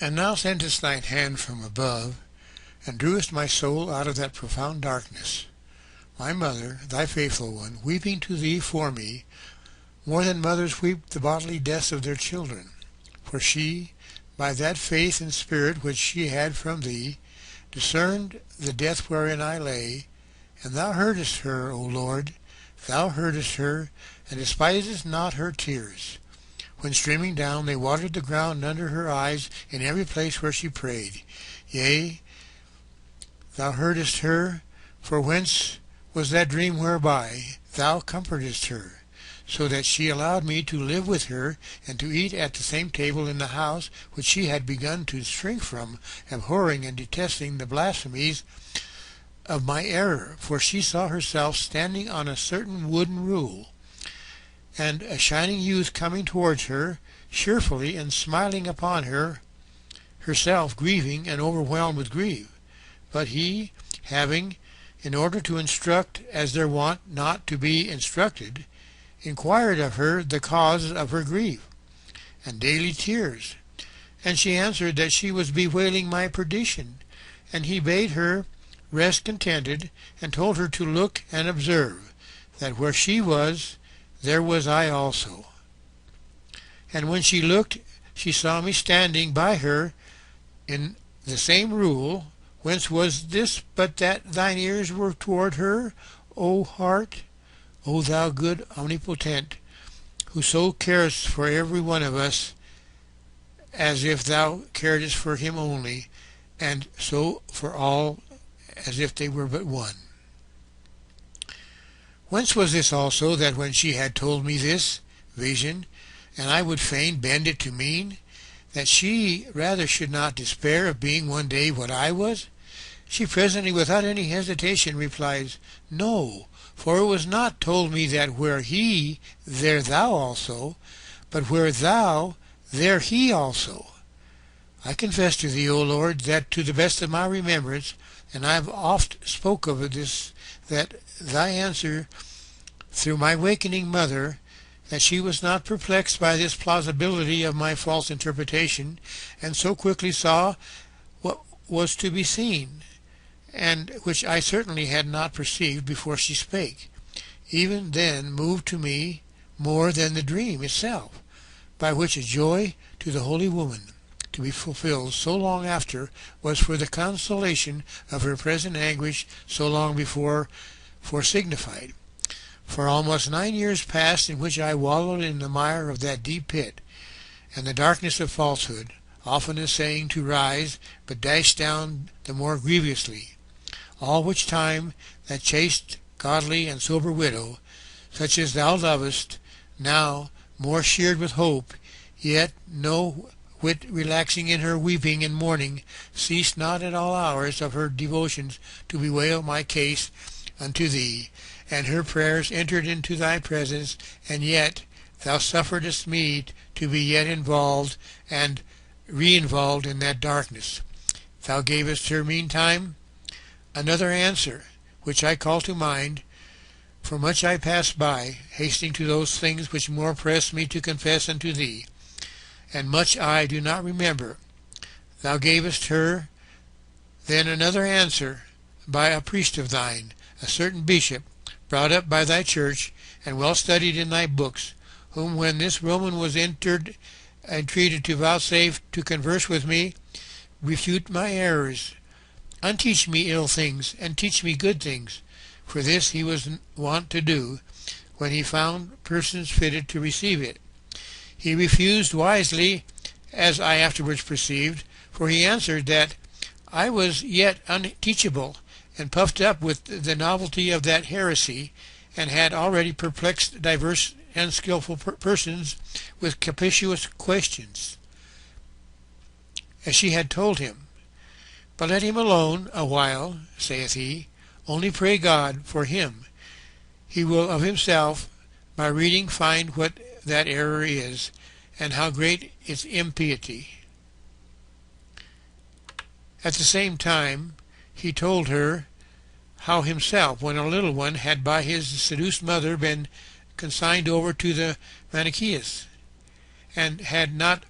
And now sentest thine hand from above, and drewest my soul out of that profound darkness. My mother, thy faithful one, weeping to thee for me, more than mothers weep the bodily deaths of their children. For she, by that faith and spirit which she had from thee, discerned the death wherein I lay, and thou heardest her, O Lord, thou heardest her, and despisedst not her tears. When streaming down they watered the ground under her eyes in every place where she prayed. Yea, thou heardest her, for whence was that dream whereby thou comfortedst her, so that she allowed me to live with her, and to eat at the same table in the house which she had begun to shrink from, abhorring and detesting the blasphemies of my error, for she saw herself standing on a certain wooden rule, and a shining youth coming towards her, cheerfully and smiling upon her, herself grieving and overwhelmed with grief. But he, having, in order to instruct as their wont not to be instructed, inquired of her the cause of her grief, and daily tears. And she answered that she was bewailing my perdition. And he bade her rest contented, and told her to look and observe, that where she was, there was I also. And when she looked, she saw me standing by her in the same rule. Whence was this but that thine ears were toward her, O heart? O thou good omnipotent, who so carest for every one of us, as if thou caredst for him only, and so for all, as if they were but one. Whence was this also, that when she had told me this vision, and I would fain bend it to mean, that she rather should not despair of being one day what I was? She presently, without any hesitation, replies, No, for it was not told me that where he, there thou also, but where thou, there he also. I confess to thee, O Lord, that to the best of my remembrance, and I have oft spoke of this, that thy answer through my wakening mother, that she was not perplexed by this plausibility of my false interpretation, and so quickly saw what was to be seen, and which I certainly had not perceived before she spake, even then moved to me more than the dream itself, by which a joy to the holy woman, to be fulfilled so long after, was for the consolation of her present anguish so long before foresignified. For almost 9 years past, in which I wallowed in the mire of that deep pit, and the darkness of falsehood, often essaying to rise, but dashed down the more grievously, all which time that chaste, godly, and sober widow, such as thou lovest, now more cheered with hope, yet no whit relaxing in her weeping and mourning, ceased not at all hours of her devotions to bewail my case unto thee, and her prayers entered into thy presence, and yet thou sufferedst me to be yet involved and re-involved in that darkness. Thou gavest her meantime another answer, which I call to mind, for much I pass by, hastening to those things which more press me to confess unto thee, and much I do not remember. Thou gavest her then another answer by a priest of thine, a certain bishop, brought up by thy church, and well studied in thy books, whom when this Roman was entered, entreated to vouchsafe to converse with me, refute my errors, unteach me ill things, and teach me good things. For this he was wont to do, when he found persons fitted to receive it. He refused wisely, as I afterwards perceived, for he answered that I was yet unteachable, and puffed up with the novelty of that heresy, and had already perplexed diverse and skilful persons with captious questions, as she had told him. But let him alone a while, saith he, only pray God for him. He will of himself by reading find what that error is, and how great its impiety. At the same time he told her how himself, when a little one, had by his seduced mother been consigned over to the Manichaeans, and had not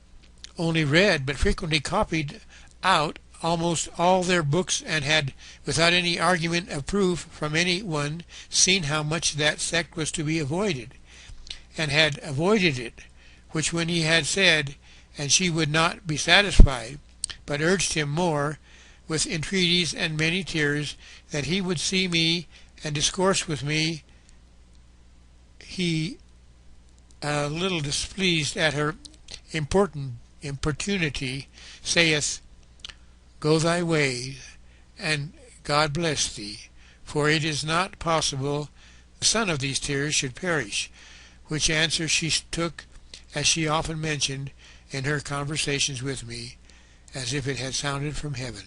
only read but frequently copied out almost all their books, and had, without any argument of proof from any one, seen how much that sect was to be avoided, and had avoided it, which when he had said, and she would not be satisfied, but urged him more, with entreaties and many tears, that he would see me and discourse with me, he, a little displeased at her importunity, saith, Go thy way, and God bless thee, for it is not possible the son of these tears should perish, which answer she took, as she often mentioned in her conversations with me, as if it had sounded from heaven.